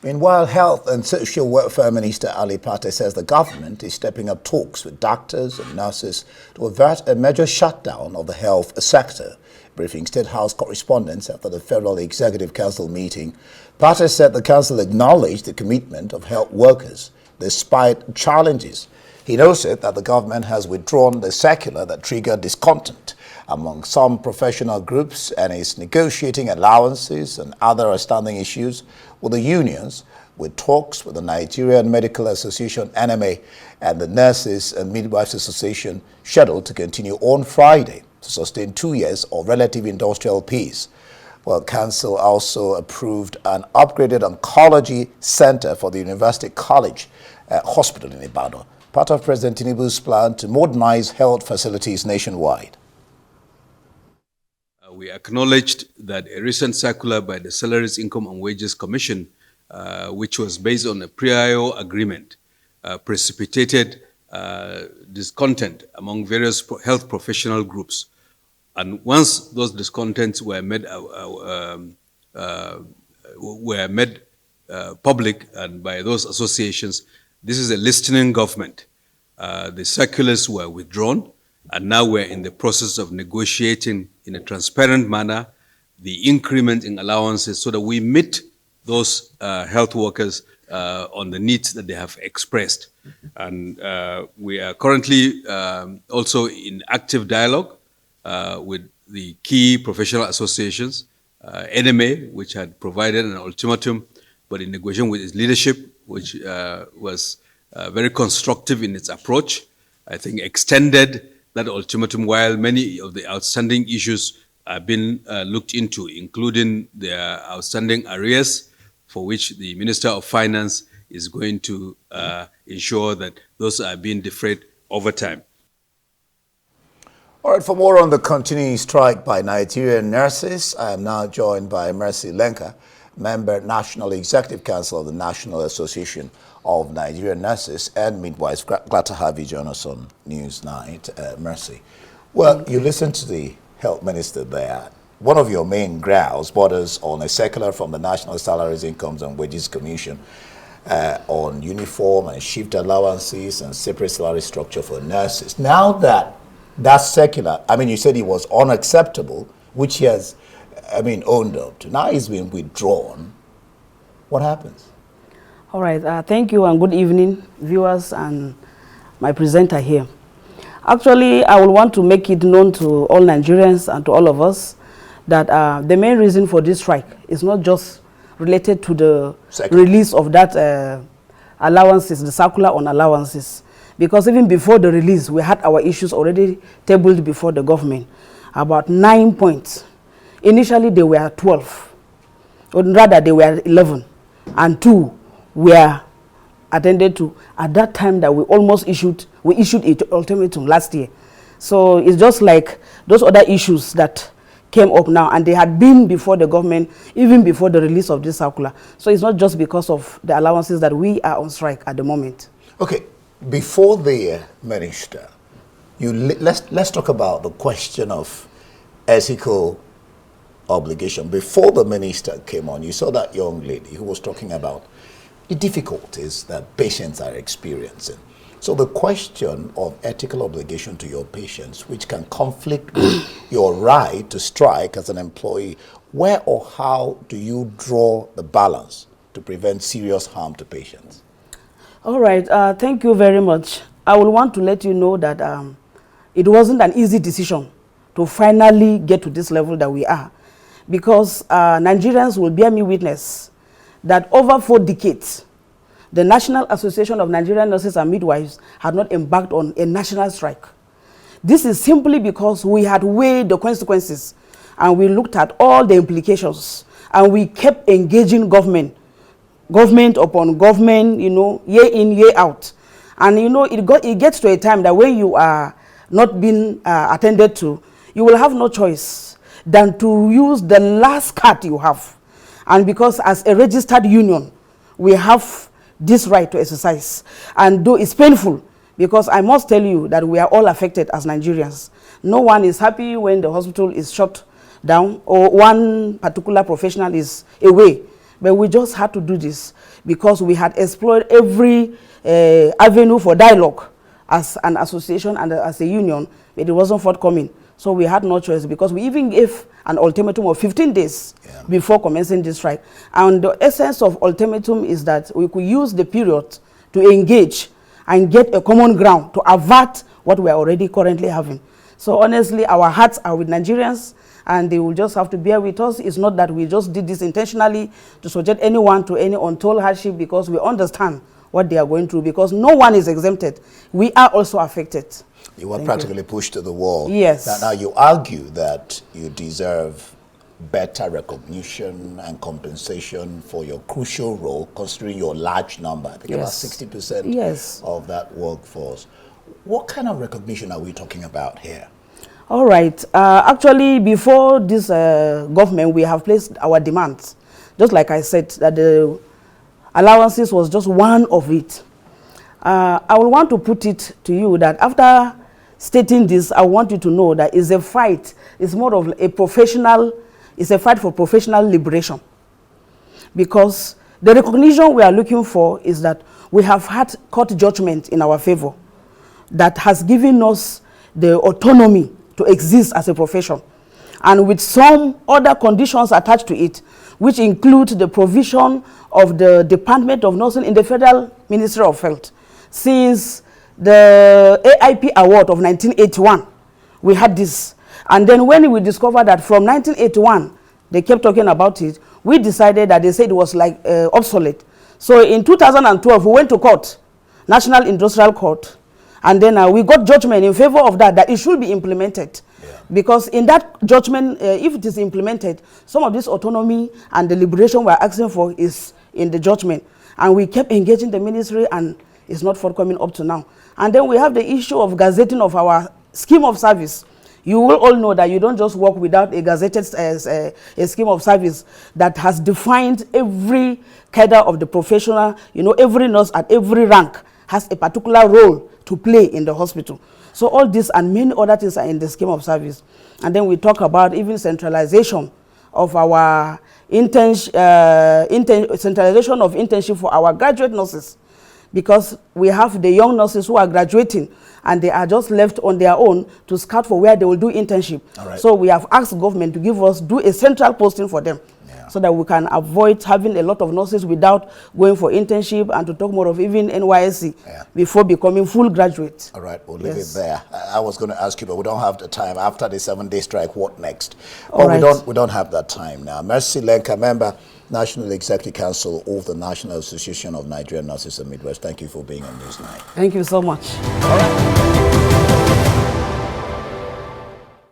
Meanwhile, Health and Social Welfare Minister Ali Pate says the government is stepping up talks with doctors and nurses to avert a major shutdown of the health sector. Briefing State House correspondents after the Federal Executive Council meeting, Pate said the council acknowledged the commitment of health workers despite challenges. He noted that the government has withdrawn the circular that triggered discontent among some professional groups and is negotiating allowances and other outstanding issues with the unions, with talks with the Nigerian Medical Association (NMA) and the Nurses and Midwives Association scheduled to continue on Friday to sustain 2 years of relative industrial peace. Well, Council also approved an upgraded oncology center for the University College Hospital in Ibadan, part of President Tinubu's plan to modernize health facilities nationwide. We acknowledged that a recent circular by the Salaries, Income and Wages Commission, which was based on a prior agreement, precipitated discontent among various health professional groups. And once those discontents were made public and by those associations, this is a listening government. The circulars were withdrawn, and now we're in the process of negotiating in a transparent manner the increment in allowances so that we meet those health workers on the needs that they have expressed. And we are currently also in active dialogue with the key professional associations, NMA, which had provided an ultimatum, but in negotiation with its leadership, which was very constructive in its approach, I think extended that ultimatum while many of the outstanding issues have been looked into, including the outstanding arrears, for which the Minister of Finance is going to ensure that those are being defrayed over time. All right, for more on the continuing strike by Nigerian nurses, I am now joined by Mercy Lenka, member National Executive Council of the National Association of Nigerian Nurses and Midwives. Glad to have you join us on Newsnight, Mercy. Well, you listened to the health minister there. One of your main grounds borders on a circular from the National Salaries, Incomes and Wages Commission on uniform and shift allowances and separate salary structure for nurses. Now that circular, you said it was unacceptable, which he has, owned up to. Now it's been withdrawn. What happens? All right, thank you and good evening, viewers and my presenter here. Actually, I will want to make it known to all Nigerians and to all of us that the main reason for this strike is not just related to the release of that allowances, the circular on allowances, because even before the release, we had our issues already tabled before the government, about 9 points. Initially, they were 12, or rather they were 11, and 2 were attended to at that time that we issued an ultimatum last year. So it's just like those other issues that came up now, and they had been before the government, even before the release of this circular. So it's not just because of the allowances that we are on strike at the moment. Okay, before the minister, let's talk about the question of ethical obligation. Before the minister came on, you saw that young lady who was talking about the difficulties that patients are experiencing. So the question of ethical obligation to your patients, which can conflict with your right to strike as an employee, where or how do you draw the balance to prevent serious harm to patients? All right, thank you very much. I will want to let you know that it wasn't an easy decision to finally get to this level that we are, because Nigerians will bear me witness that over 4 decades, the National Association of Nigerian Nurses and Midwives had not embarked on a national strike. This is simply because we had weighed the consequences and we looked at all the implications, and we kept engaging government upon government, year in, year out. And it gets to a time that when you are not being attended to, you will have no choice than to use the last card you have. And because as a registered union, we have this right to exercise. And though it's painful, because I must tell you that we are all affected as Nigerians. No one is happy when the hospital is shut down or one particular professional is away But we just had to do this because we had explored every avenue for dialogue as an association and as a union, but it wasn't forthcoming. So we had no choice because we even gave an ultimatum of 15 days before commencing this strike. And the essence of ultimatum is that we could use the period to engage and get a common ground to avert what we are already currently having. So honestly, our hearts are with Nigerians, and they will just have to bear with us. It's not that we just did this intentionally to subject anyone to any untold hardship, because we understand what they are going through, because no one is exempted. We are also affected. You were practically pushed to the wall. Yes. Now you argue that you deserve better recognition and compensation for your crucial role, considering your large number. I think about 60% of that workforce. What kind of recognition are we talking about here? All right. Actually, before this government, we have placed our demands. Just like I said, that the allowances was just one of it. I will want to put it to you that after stating this, I want you to know that it's a fight. It's more of a professional, it's a fight for professional liberation. Because the recognition we are looking for is that we have had court judgment in our favor that has given us the autonomy to exist as a profession, and with some other conditions attached to it, which include the provision of the Department of Nursing in the Federal Ministry of Health. Since the AIP award of 1981, we had this. And then when we discovered that from 1981, they kept talking about it, we decided that they said it was like obsolete. So in 2012, we went to court, National Industrial Court, and then we got judgment in favor of that it should be implemented. Because in that judgment, if it is implemented, some of this autonomy and the liberation we're asking for is in the judgment. And we kept engaging the ministry, and it's not forthcoming up to now. And then we have the issue of gazetting of our scheme of service. You will all know that you don't just work without a gazetted a scheme of service that has defined every cadre of the professional. You know, every nurse at every rank has a particular role to play in the hospital. So all this and many other things are in the scheme of service. And then we talk about even centralization of our centralization of internship for our graduate nurses, because we have the young nurses who are graduating and they are just left on their own to scout for where they will do internship. So we have asked government to do a central posting for them, so that we can avoid having a lot of nurses without going for internship, and to talk more of even NYSC before becoming full graduates. All right, we'll leave it there. I was going to ask you, but we don't have the time. After the 7-day strike, what next? But we don't have that time now. Mercy Lenka, member, National Executive Council of the National Association of Nigerian Nurses and Midwives. Thank you for being on Newsnight. Thank you so much. All right.